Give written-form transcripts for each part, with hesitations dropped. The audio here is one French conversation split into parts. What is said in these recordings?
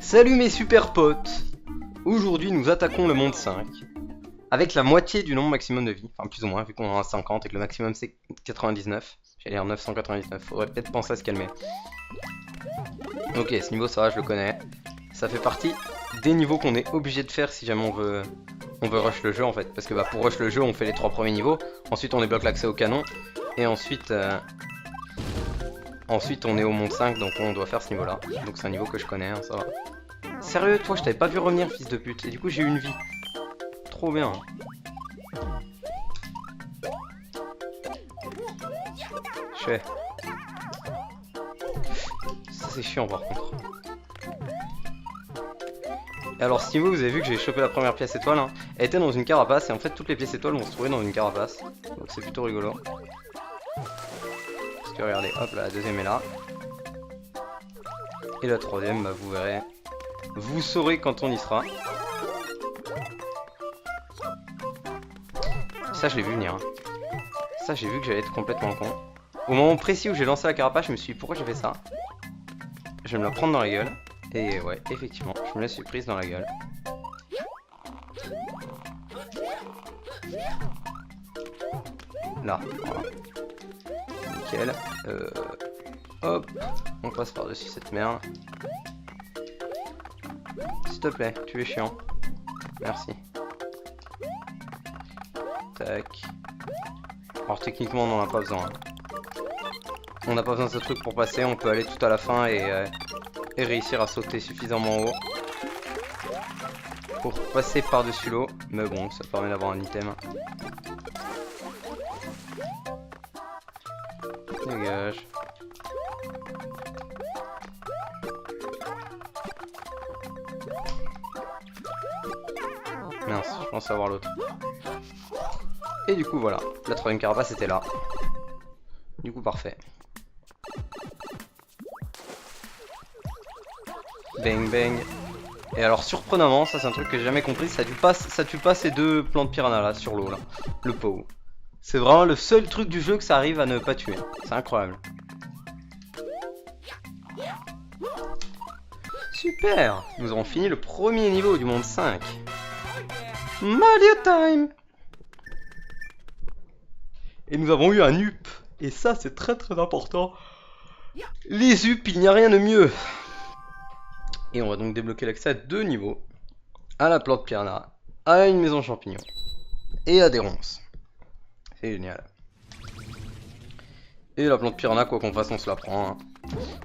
Salut mes super potes. Aujourd'hui nous attaquons le monde 5 avec la moitié du nombre maximum de vie, enfin plus ou moins vu qu'on en a 50 et que le maximum c'est 99. J'allais dire 999, faudrait peut-être penser à se calmer. Ok, ce niveau ça va, je le connais. Ça fait partie des niveaux qu'on est obligé de faire si jamais on veut rush le jeu en fait. Parce que pour rush le jeu on fait les 3 premiers niveaux, ensuite on débloque l'accès au canon et ensuite on est au monde 5 donc on doit faire ce niveau là. Donc c'est un niveau que je connais, hein, ça va. Sérieux, toi, je t'avais pas vu revenir, fils de pute. Et du coup, j'ai eu une vie. Trop bien. Je fais. Ça, c'est chiant, par contre. Et alors, ce niveau, vous avez vu que j'ai chopé la première pièce étoile. Hein. Elle était dans une carapace. Et en fait, toutes les pièces étoiles vont se trouver dans une carapace. Donc, c'est plutôt rigolo. Parce que, regardez, hop, là, la deuxième est là. Et la troisième, bah, vous verrez. Vous saurez quand on y sera. Ça je l'ai vu venir. Ça j'ai vu que j'allais être complètement con. Au moment précis où j'ai lancé la carapace, je me suis dit pourquoi j'ai fait ça. Je vais me la prendre dans la gueule. Et ouais, effectivement, je me la suis prise dans la gueule. Là, voilà. Nickel. Hop, on passe par-dessus cette merde. S'il te plaît, tu es chiant. Merci. Tac. Alors techniquement on n'en a pas besoin. On n'a pas besoin de ce truc pour passer, on peut aller tout à la fin et réussir à sauter suffisamment haut pour passer par-dessus l'eau. Mais bon, ça permet d'avoir un item. Dégage. Mince, je pense avoir l'autre. Et du coup voilà, la troisième carapace était là. Du coup parfait. Bang bang. Et alors surprenamment, ça c'est un truc que j'ai jamais compris, ça tue pas ces deux plans de piranha là sur l'eau là. Le pot. C'est vraiment le seul truc du jeu que ça arrive à ne pas tuer. C'est incroyable. Super. Nous aurons fini le premier niveau du monde 5. Mario time. Et nous avons eu un UP. Et ça c'est très très important. Les UP, il n'y a rien de mieux. Et on va donc débloquer l'accès à 2 niveaux. À la plante piranha, à une maison champignon. Et à des ronces. C'est génial. Et la plante piranha, quoi qu'on fasse on se la prend. Hein.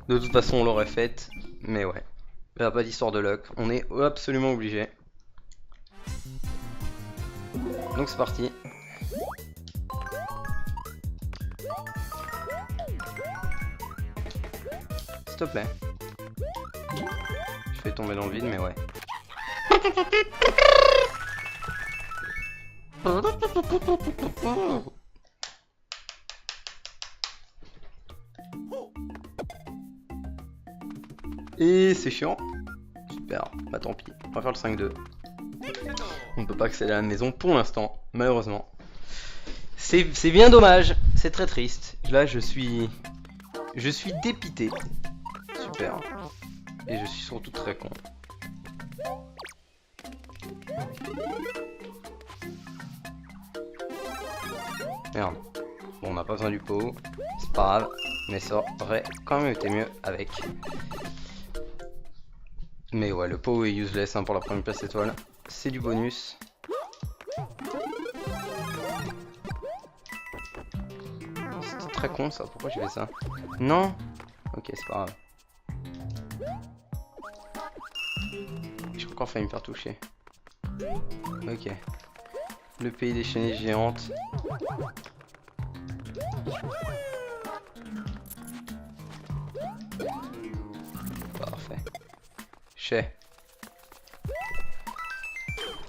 De toute façon on l'aurait faite. Mais ouais. Il n'y a pas d'histoire de luck. On est absolument obligé. Donc c'est parti. S'il te plaît. Je vais tomber dans le vide, mais ouais. Et c'est chiant. Super, bah tant pis. On va faire le 5-2. On ne peut pas accéder à la maison pour l'instant, malheureusement. C'est bien dommage, c'est très triste. Là je suis dépité. Super. Et je suis surtout très con. Merde. Bon, on n'a pas besoin du pot. C'est pas grave. Mais ça aurait quand même été mieux avec. Mais ouais, le pot est useless hein, pour la première place étoile. C'est du bonus. C'était très con ça. Pourquoi j'ai fait ça? Non. Ok, c'est pas grave. J'ai encore failli me faire toucher. Ok. Le pays des chenilles géantes. Parfait. Chez.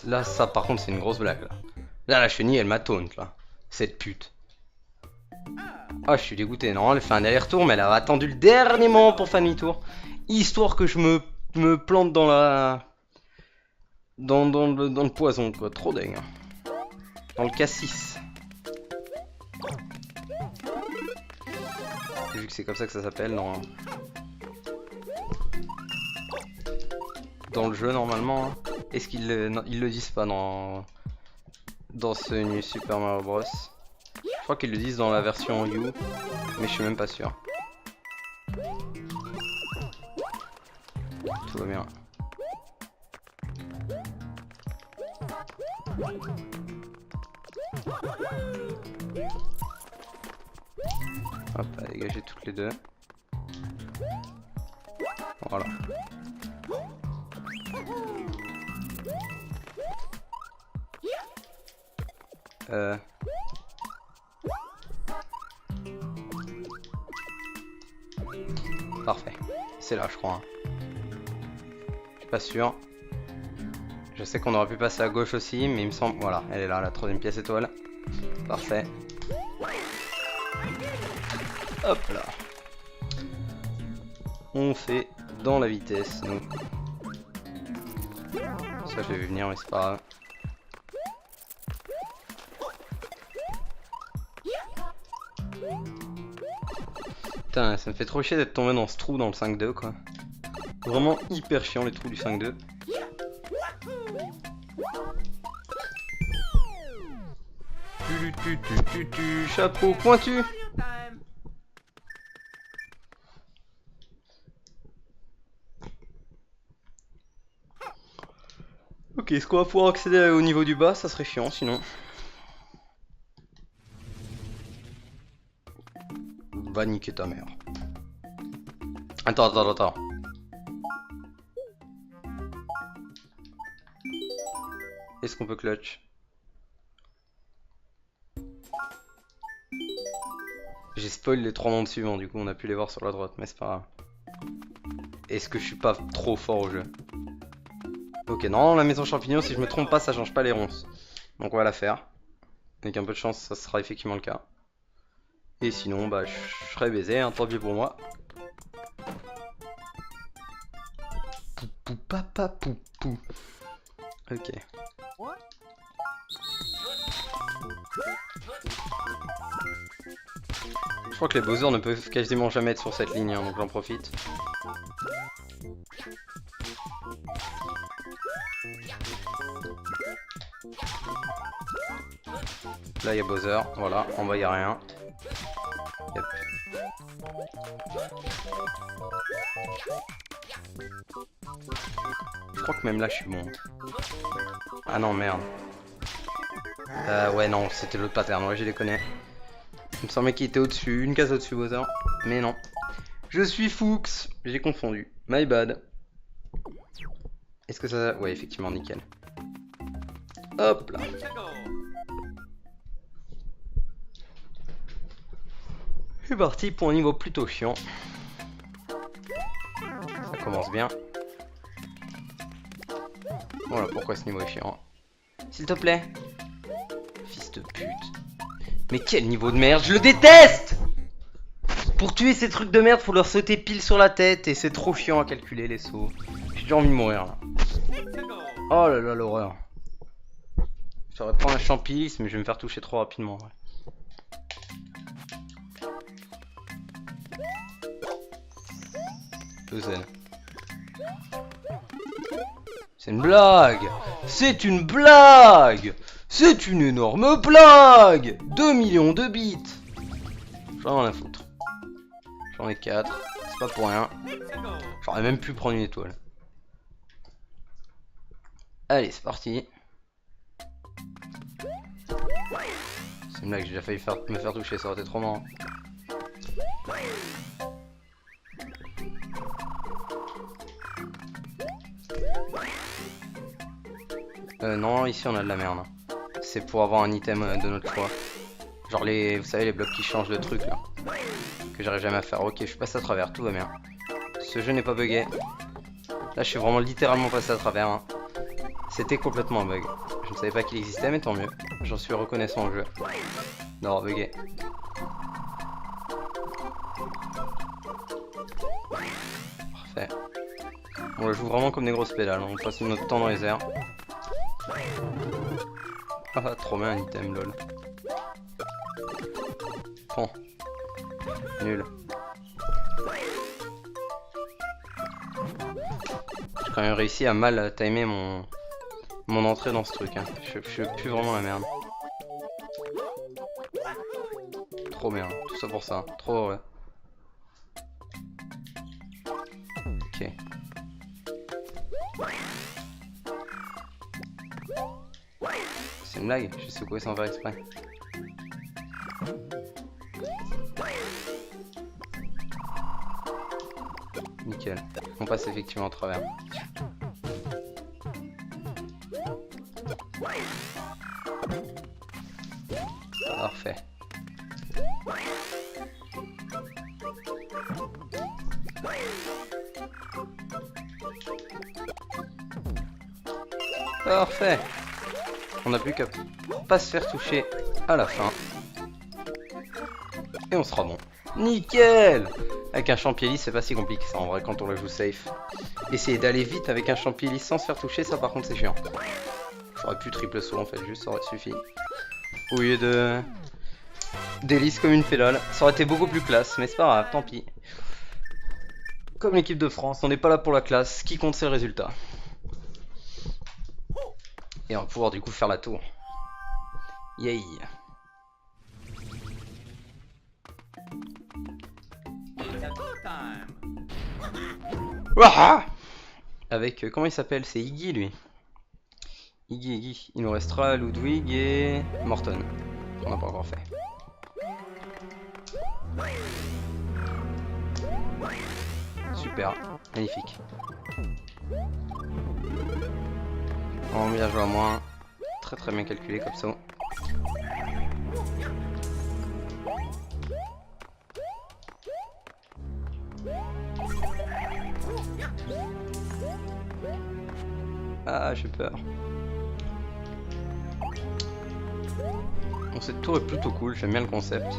Là, ça par contre, c'est une grosse blague. Là, la chenille, elle m'a taunt là. Cette pute. Ah, je suis dégoûté. Non, elle fait un aller-retour, mais elle a attendu le dernier moment pour faire demi-tour. Histoire que je me plante dans la... Dans le poison, quoi. Trop dingue. Dans le cassis. Vu que c'est comme ça que ça s'appelle, non. dans le jeu normalement. Hein. Est-ce qu'ils ils le disent pas dans ce New Super Mario Bros. Je crois qu'ils le disent dans la version Wii U, mais je suis même pas sûr. Tout va bien. Hop, à dégager toutes les deux. Voilà. Parfait. C'est là, je crois. Hein. Je suis pas sûr. Je sais qu'on aurait pu passer à gauche aussi, mais il me semble... Voilà, elle est là, la troisième pièce étoile. Parfait. Hop là. On fait dans la vitesse, nous. Ça, je l'ai vu venir, mais c'est pas grave. Putain, ça me fait trop chier d'être tombé dans ce trou dans le 5-2, quoi. Vraiment hyper chiant, les trous du 5-2. Chapeau pointu. Ok, est-ce qu'on va pouvoir accéder au niveau du bas? Ça serait chiant sinon. Va niquer ta mère. Attends. Est-ce qu'on peut clutch? J'ai spoil les 3 mondes suivants, du coup on a pu les voir sur la droite, mais c'est pas grave. Est-ce que je suis pas trop fort au jeu? Ok, non, la maison champignon, si je me trompe pas, ça change pas les ronces. Donc on va la faire. Avec un peu de chance, ça sera effectivement le cas. Et sinon, bah, je serai baisé, hein, tant pis pour moi. Poupou, papa, poupou. Ok. Je crois que les Bowser ne peuvent quasiment jamais être sur cette ligne, hein, donc j'en profite. Là il y a Bowser, voilà, en bas il n'y a rien. Yep. Je crois que même là je suis bon. Ah non merde. Ouais non, c'était l'autre pattern, ouais je les connais. Il me semblait qu'il était au-dessus, une case au-dessus Bowser. Mais non. Je suis Fuchs, j'ai confondu. My bad. Est-ce que ça... Ouais effectivement nickel. Hop là. C'est parti pour un niveau plutôt chiant. Ça commence bien. Voilà pourquoi ce niveau est chiant. S'il te plaît. Fils de pute. Mais quel niveau de merde, je le déteste! Pour tuer ces trucs de merde, faut leur sauter pile sur la tête et c'est trop chiant à calculer les sauts. J'ai déjà envie de mourir là. Oh là là l'horreur. J'aurais pris un champilis mais je vais me faire toucher trop rapidement. Ouais. C'est une blague! C'est une blague! C'est une énorme blague! 2 millions de bits! J'en ai à foutre. J'en ai 4, c'est pas pour rien. J'aurais même pu prendre une étoile. Allez, c'est parti. C'est une blague, j'ai déjà failli me faire toucher, ça aurait été trop marrant. Non, ici on a de la merde. C'est pour avoir un item de notre choix. Genre les, vous savez, les blocs qui changent de truc là. Que j'arrive jamais à faire. Ok, je suis passé à travers, tout va bien. Ce jeu n'est pas bugué. Là, je suis vraiment littéralement passé à travers. Hein. C'était complètement un bug. Je ne savais pas qu'il existait, mais tant mieux. J'en suis reconnaissant au jeu d'avoir bugué. Parfait. On le joue vraiment comme des grosses pédales. On passe notre temps dans les airs. Ah, trop bien un item, lol. Bon. Nul. quand même réussi à mal timer mon entrée dans ce truc. Hein. Je suis plus vraiment la merde. Trop bien, tout ça pour ça. Trop heureux. Ok. C'est une blague, je sais secoué sans faire exprès. Nickel. On passe effectivement à travers. Parfait. Parfait. On n'a plus qu'à pas se faire toucher à la fin. Et on sera bon. Nickel! Avec un champion lisse, c'est pas si compliqué ça en vrai quand on le joue safe. Essayer d'aller vite avec un champion lisse sans se faire toucher, ça par contre c'est chiant. J'aurais pu triple saut en fait, juste ça aurait suffi. Au lieu de d'hélice comme une pédale. Ça aurait été beaucoup plus classe, mais c'est pas grave, tant pis. Comme l'équipe de France, on n'est pas là pour la classe, ce qui compte c'est le résultat. Et on va pouvoir du coup faire la tour. Yay! Waouh! Avec, comment il s'appelle? C'est Iggy lui. Iggy. Il nous restera Ludwig et Morton. On n'a pas encore fait. Super, magnifique. On bien joué à moi. Très bien calculé comme ça. Ah, j'ai peur. Bon, cette tour est plutôt cool, j'aime bien le concept.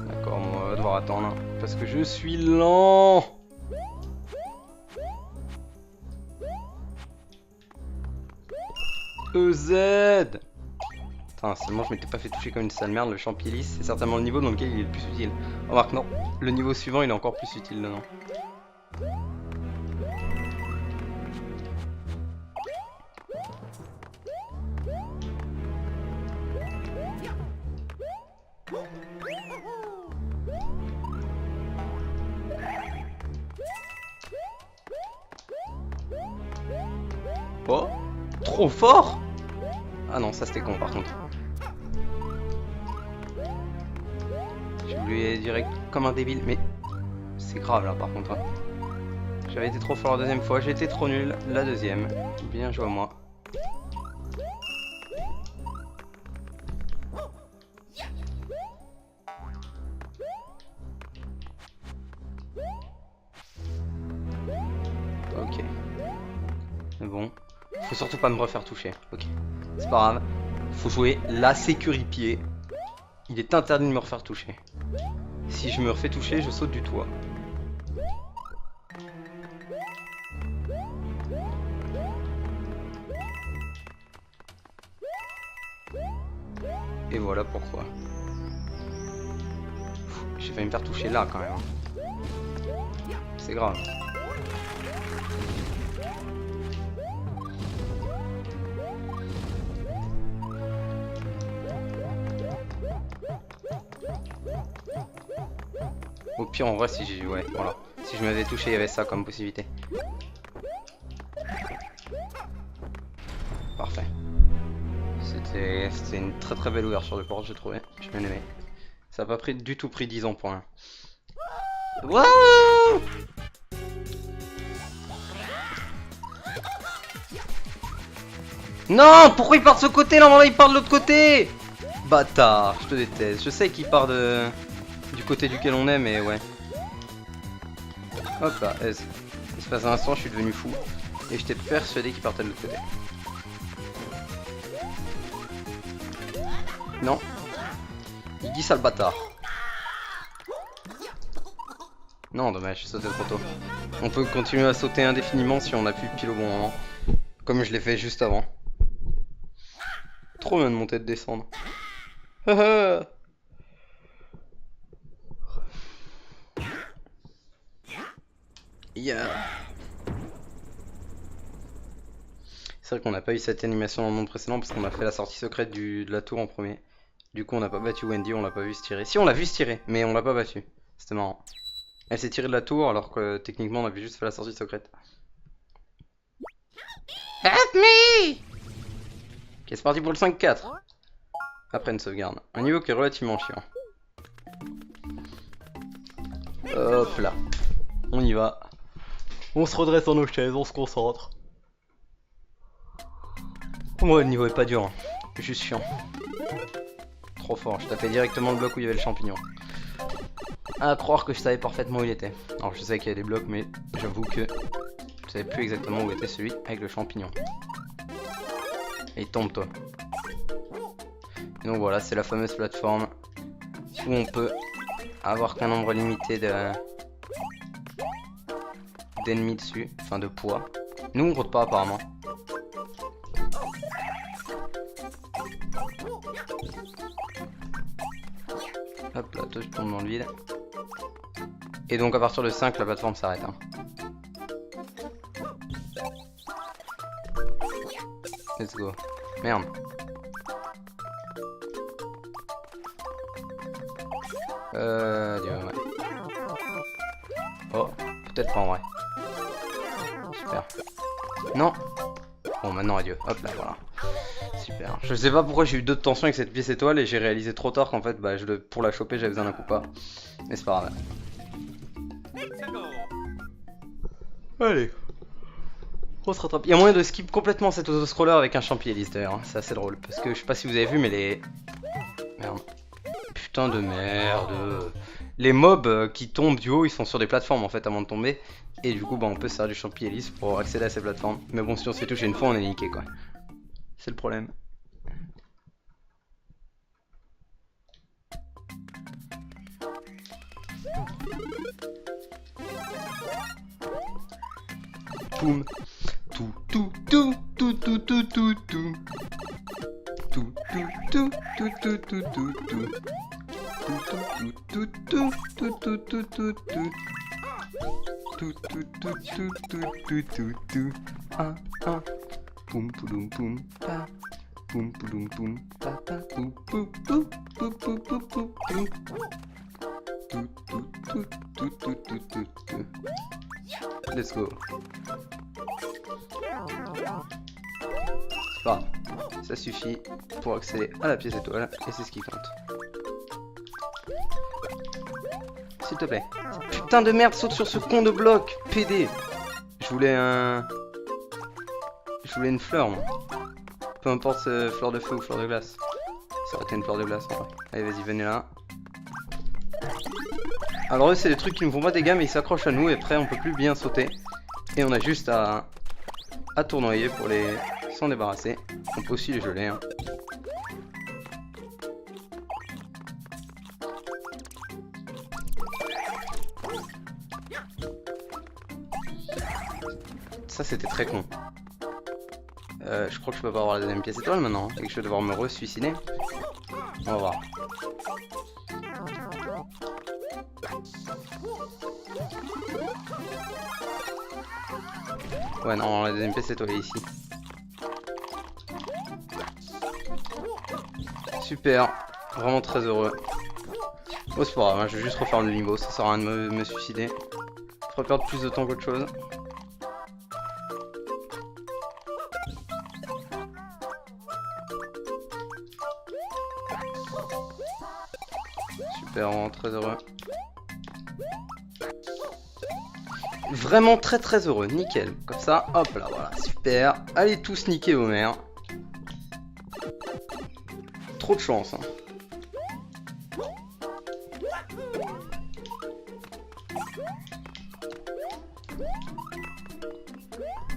D'accord, bon, on va devoir attendre. Hein, parce que je suis lent. EZ. Putain, seulement je m'étais pas fait toucher comme une sale merde, le champilis, c'est certainement le niveau dans lequel il est le plus utile. Remarque, non, le niveau suivant il est encore plus utile dedans. Oh, trop fort! Ah non, ça c'était con par contre. J'ai voulu aller direct comme un débile, mais c'est grave là par contre. Hein. J'avais été trop fort la deuxième fois, j'ai été trop nul la deuxième. Bien joué à moi. Ok. Mais bon. Faut surtout pas me refaire toucher. Ok. C'est pas grave. Faut jouer la sécurité. Il est interdit de me refaire toucher. Si je me refais toucher, je saute du toit. Et voilà pourquoi. J'ai failli me faire toucher là quand même. C'est grave. Au pire en vrai si j'ai... Ouais voilà. Si je m'avais touché il y avait ça comme possibilité. Parfait. C'était une très belle ouverture de porte j'ai trouvé. J'ai bien aimé. Ça n'a pas pris du tout pris 10 ans pour rien. Wouah! Non! Pourquoi il part de ce côté? Normalement il part de l'autre côté! Bâtard, je te déteste. Je sais qu'il part du côté duquel on est, mais ouais. Hop là, aise. L'espace d'un instant, je suis devenu fou. Et j'étais persuadé qu'il partait de l'autre côté. Non. Il dit ça le bâtard. Non, dommage, j'ai sauté trop tôt. On peut continuer à sauter indéfiniment si on appuie pile au bon moment. Comme je l'ai fait juste avant. Trop bien de monter et de descendre. Yeah. C'est vrai qu'on n'a pas eu cette animation dans le monde précédent parce qu'on a fait la sortie secrète de la tour en premier. Du coup on n'a pas battu Wendy, on l'a pas vu se tirer. Si on l'a vu se tirer, mais on l'a pas battu. C'était marrant. Elle s'est tirée de la tour alors que techniquement on avait juste fait la sortie secrète. Help me! Ok, c'est parti pour le 5-4. Après une sauvegarde. Un niveau qui est relativement chiant. Hop là. On y va. On se redresse dans nos chaises, on se concentre. Ouais, le niveau est pas dur. Hein. Juste chiant. Trop fort. Je tapais directement le bloc où il y avait le champignon. À croire que je savais parfaitement où il était. Alors je savais qu'il y avait des blocs, mais j'avoue que je savais plus exactement où était celui avec le champignon. Et tombe toi. Et donc voilà, c'est la fameuse plateforme où on peut avoir qu'un nombre limité d'ennemis dessus, enfin de poids. Nous on rote pas apparemment. Hop là, toi je tombe dans le vide. Et donc à partir de 5 la plateforme s'arrête. Hein. Let's go. Merde. Ouais. Oh, peut-être pas en vrai. Super. Non. Bon, maintenant adieu. Hop là, voilà. Super. Je sais pas pourquoi j'ai eu 2 de tension avec cette pièce étoile et j'ai réalisé trop tard qu'en fait, bah, pour la choper, j'avais besoin d'un coupa. Mais c'est pas grave. Allez. On se rattrape. Il y a moyen de skip complètement cet autoscroller avec un champi hélice d'ailleurs. Hein. C'est assez drôle. Parce que je sais pas si vous avez vu, mais les. Merde. Putain de merde. Les mobs qui tombent du haut, ils sont sur des plateformes en fait avant de tomber. Et du coup, bah, on peut se servir du champi hélice pour accéder à ces plateformes. Mais bon, si on se fait toucher une fois, on est niqué quoi. C'est le problème. Poum. Tout, tout, tout, tout, tout, tout, tout, tout. Tout, tout, tout, tout, tout, tout, tout, tout. Tout, tout, tout, tout, tout, tout, tout, tout, tout. Tout, tout, tout, tout, tout, tout, tout, tout. Ah, ah. Poum, pouloum, poum, pa. Poum, pouloum, poum, pa, pa. Poum, poum, poum, poum, poum, poum, poum, poum. Tout, tout, tout, tout, tout, tout, tout, tout. Let's go. C'est pas grave. Ça suffit pour accéder à la pièce étoile et c'est ce qui compte. S'il te plaît. Putain de merde, saute sur ce con de bloc. PD. Je voulais une fleur, moi. Peu importe fleur de feu ou fleur de glace. Ça aurait été une fleur de glace, en vrai. Allez, vas-y, venez là. Alors eux, c'est des trucs qui ne font pas des dégâts, mais ils s'accrochent à nous et après, on peut plus bien sauter. Et on a juste à tournoyer pour s'en débarrasser. On peut aussi les geler, hein. Ça c'était très con. Je crois que je peux pas avoir la deuxième pièce étoile maintenant, hein, et que je vais devoir me re-suicider. On va voir. Ouais non, la deuxième pièce étoile est ici. Super, vraiment très heureux. Oh c'est pas grave, hein, je vais juste refaire le niveau, ça sert à rien de me suicider. Je ferais perdre plus de temps qu'autre chose. Super, vraiment très heureux. Vraiment très très heureux, nickel. Comme ça, hop là, voilà, super. Allez tous niquer vos mères. Trop de chance. Hein.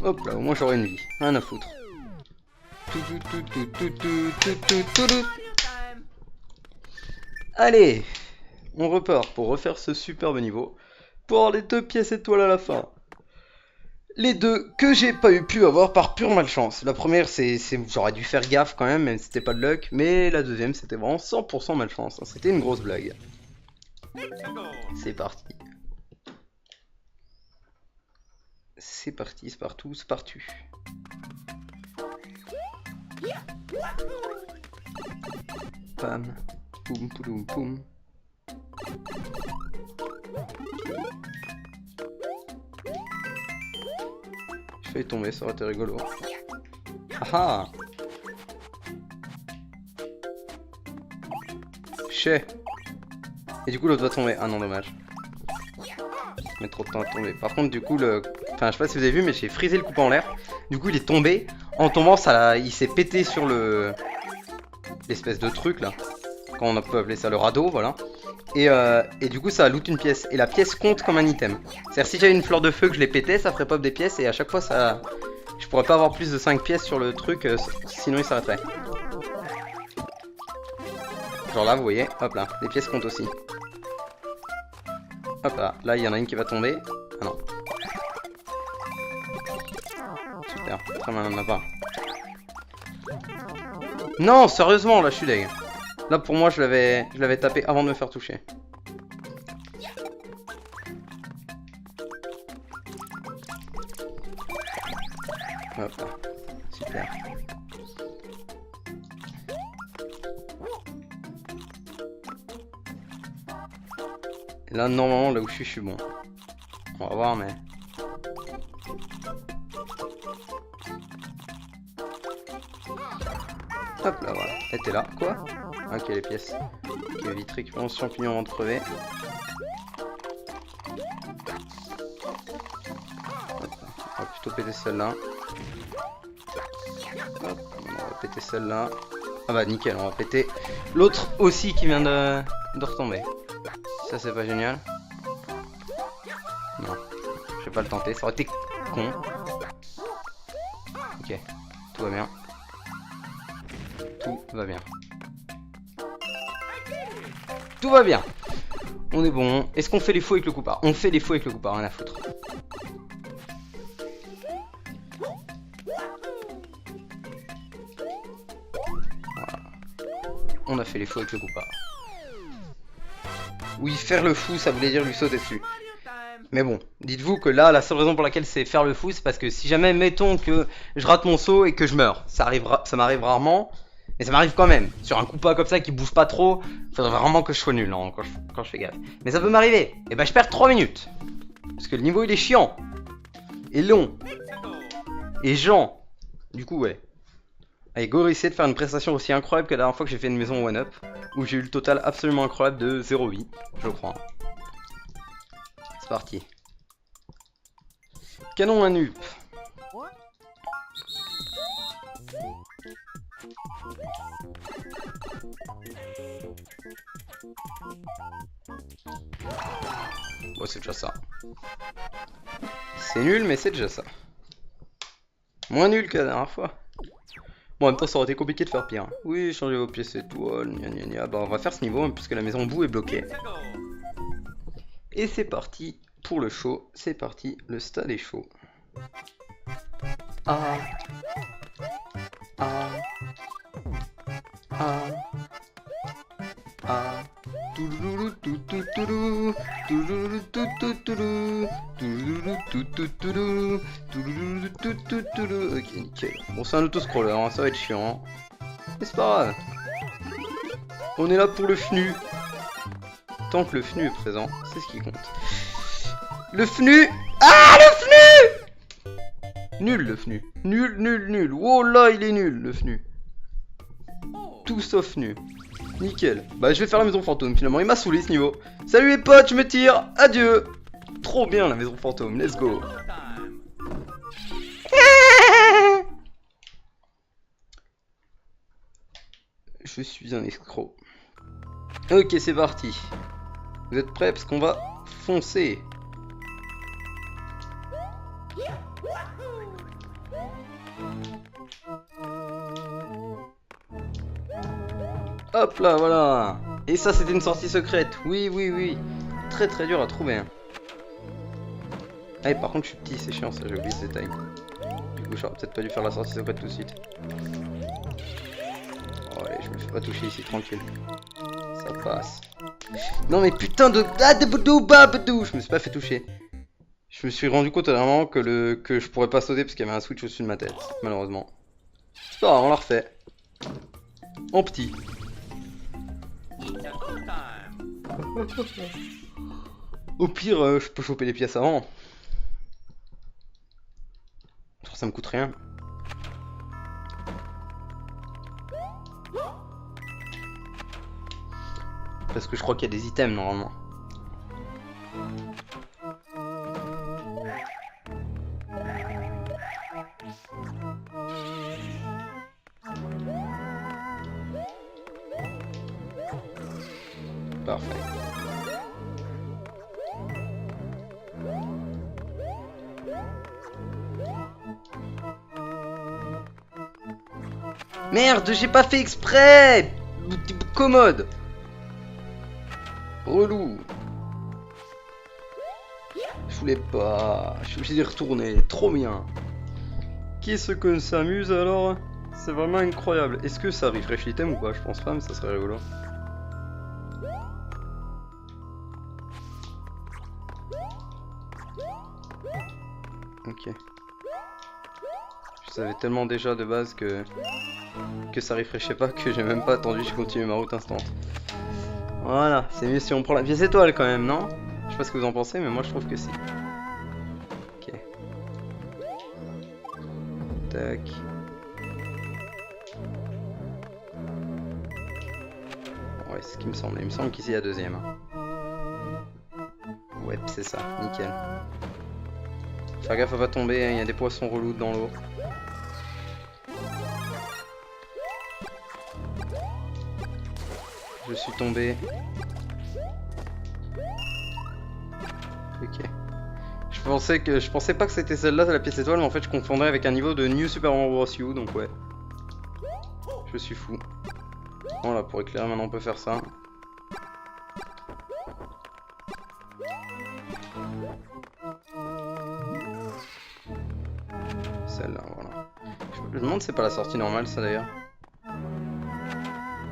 Hop là, au moins j'aurai une vie. Rien à foutre. Allez, on repart pour refaire ce superbe niveau. Pour avoir les 2 pièces étoiles à la fin. Les 2 que j'ai pas pu avoir par pure malchance. La première, j'aurais dû faire gaffe quand même si c'était pas de luck. Mais la deuxième, c'était vraiment 100% malchance. C'était une grosse blague. C'est parti. C'est parti, c'est partout, c'est partu. Pam, poum, poum, poum. Je fais tomber, ça aurait été rigolo. Ah ah. Chais. Et du coup l'autre va tomber. Ah non, dommage. Je mets trop de temps à tomber. Par contre du coup le... Enfin je sais pas si vous avez vu mais j'ai frisé le coup en l'air. Du coup il est tombé. En tombant ça, il s'est pété sur le... l'espèce de truc là. Quand on peut appeler ça le radeau, voilà. Et du coup ça loot une pièce. Et la pièce compte comme un item. C'est-à-dire si j'avais une fleur de feu que je les pétais, ça ferait pop des pièces. Et à chaque fois ça... Je pourrais pas avoir plus de 5 pièces sur le truc, sinon il s'arrêterait. Genre là vous voyez, hop là, les pièces comptent aussi. Hop là, là il y en a une qui va tomber. Ah non. Super, très mal, on en a pas. Non, sérieusement là je suis deg. Là pour moi je l'avais tapé avant de me faire toucher. Hop là, super. Et là normalement là où je suis bon. On va voir mais... Hop là voilà, elle était là, quoi? Ok les pièces. Ok vite récupérons ce champignon avant de crever. Hop, on va plutôt péter celle-là. Hop, on va péter celle-là. Ah bah nickel, on va péter l'autre aussi qui vient de retomber. Ça c'est pas génial. Non, je vais pas le tenter, ça aurait été con. Ok, tout va bien. Tout va bien. Tout va bien. On est bon. Est-ce qu'on fait les faux avec le coupard? On fait les faux avec le coupard, rien à foutre. Voilà. On a fait les faux avec le coupard. Oui, faire le fou, ça voulait dire lui sauter dessus. Mais bon, dites-vous que là, la seule raison pour laquelle c'est faire le fou, c'est parce que si jamais, mettons que je rate mon saut et que je meurs, ça m'arrive rarement, mais ça m'arrive quand même. Sur un coup pas comme ça qui bouge pas trop, il faudrait vraiment que je sois nul hein, quand je fais gaffe. Mais ça peut m'arriver, et bah je perds 3 minutes. Parce que le niveau il est chiant, et long, et Jean. Du coup, ouais. Allez, go essayer de faire une prestation aussi incroyable que la dernière fois que j'ai fait une maison one-up, où j'ai eu le total absolument incroyable de 0 vie, je crois. C'est parti. Canon à nup. Bon, c'est déjà ça. C'est nul, mais c'est déjà ça. Moins nul que la dernière fois. Bon, en même temps, ça aurait été compliqué de faire pire. Oui, changez vos pièces étoiles, gna gna gna. Bah, on va faire ce niveau, hein, puisque la maison bout est bloquée. Et c'est parti pour le show. C'est parti, le stade est chaud. Ah. Ah. Ah. Ah. Ok, nickel. Bon, c'est un auto-scroller, hein, ça va être chiant. Mais c'est pas grave. On est là pour le FNU. Tant que le FNU est présent, c'est ce qui compte. Le FNU. Ah, le FNU. Nul le FNU. Nul, nul, nul. Oh là, il est nul le FNU. Tout sauf FNU. Nickel. Bah je vais faire la maison fantôme finalement, il m'a saoulé ce niveau. Salut les potes, je me tire, adieu. Trop bien la maison fantôme, let's go. Je suis un escroc. Ok, c'est parti. Vous êtes prêts parce qu'on va foncer. Hop là, voilà. Et ça, c'était une sortie secrète. Oui, oui, oui. Très très dur à trouver. Ah, et par contre, je suis petit, c'est chiant ça, j'ai oublié ce détail. Du coup, j'aurais peut-être pas dû faire la sortie secrète tout de suite. Oh, allez, je me fais pas toucher ici, tranquille. Ça passe. Non, mais putain de. Ah, de boudou, bah, boudou. Je me suis pas fait toucher. Je Je me suis rendu compte vraiment que je pourrais pas sauter parce qu'il y avait un switch au-dessus de ma tête, malheureusement. C'est pas grave, on la refait. En petit. Au pire, je peux choper les pièces avant. Ça me coûte rien. Parce que je crois qu'il y a des items normalement. Parfait. Merde, j'ai pas fait exprès! Commode! Relou! Je voulais pas. Je suis obligé d'y retourner. Trop bien! Qu'est-ce qu'on s'amuse alors? C'est vraiment incroyable. Est-ce que ça refresh l'item ou pas? Je pense pas, mais ça serait rigolo. Ok. Je savais tellement déjà de base que ça refreshait pas que j'ai même pas attendu, j'ai continué ma route instant. Voilà, c'est mieux si on prend la pièce étoile quand même, non? Je sais pas ce que vous en pensez, mais moi je trouve que si. Ok. Tac. Ouais, c'est ce qui me semble. Il me semble qu'ici il y a deuxième. Ouais, c'est ça, nickel. Faire gaffe à pas tomber, hein, il y a des poissons relous dans l'eau. Je suis tombé. Ok. Je pensais pas que c'était celle-là, la pièce étoile, mais en fait je confondais avec un niveau de New Super Mario Bros. U, donc ouais. Je suis fou. Voilà, pour éclairer maintenant on peut faire ça. Celle-là, voilà. Je me demande si c'est pas la sortie normale ça d'ailleurs.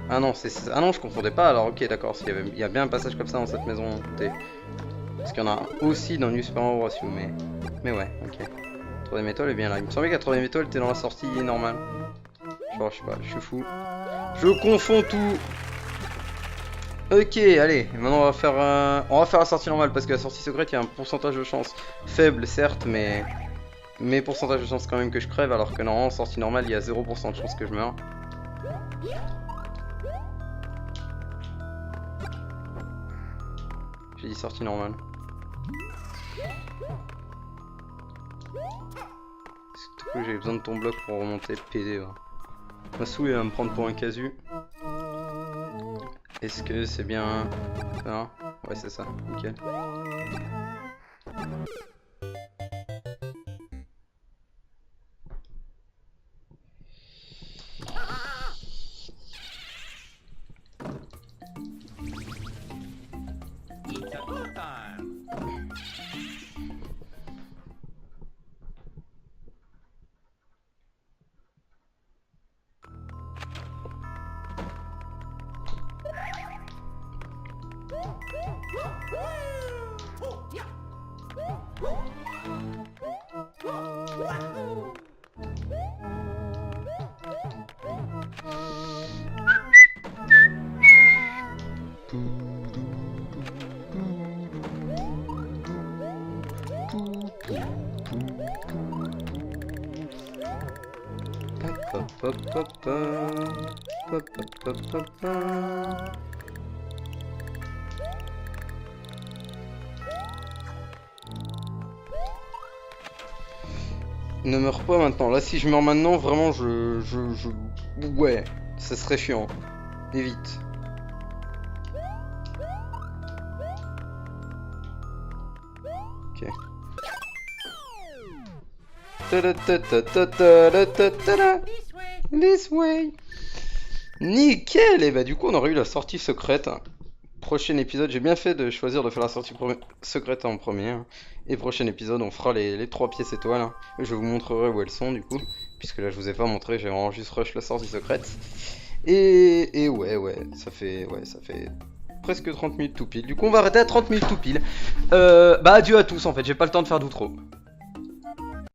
Ah non, ah non, je confondais pas, alors ok d'accord, il y a bien un passage comme ça dans cette maison. Parce qu'il y en a aussi dans New Super Mario Bros. U, mais ouais, ok. Troisième étoile est bien là. Il me semblait que la troisième étoile était dans la sortie normale. Genre, je sais pas, je suis fou. Je confonds tout. Ok, allez, maintenant on va faire la sortie normale parce que la sortie secrète, il y a un pourcentage de chance faible, certes, mais pourcentage de chance quand même que je crève, alors que normalement en sortie normale, il y a 0% de chance que je meure. J'ai dit sortie normale. Est-ce que j'ai besoin de ton bloc pour remonter PD là. Masou il va me prendre pour un casu. Est-ce que c'est bien ça? Ouais, c'est ça, nickel. Ne meurs pas maintenant. Là, si je meurs maintenant, vraiment, ouais, ça serait chiant. Évite. Ok. This way. Nickel. Et bah du coup on aurait eu la sortie secrète. Prochain épisode, j'ai bien fait de choisir de faire la sortie secrète en premier. Et prochain épisode, on fera les 3 pièces étoiles. Je vous montrerai où elles sont du coup. Puisque là je vous ai pas montré, j'ai vraiment juste rush la sortie secrète. Et ouais, ça fait presque 30 minutes tout pile. Du coup, on va arrêter à 30 minutes tout pile. Bah, adieu à tous en fait, j'ai pas le temps de faire d'outro.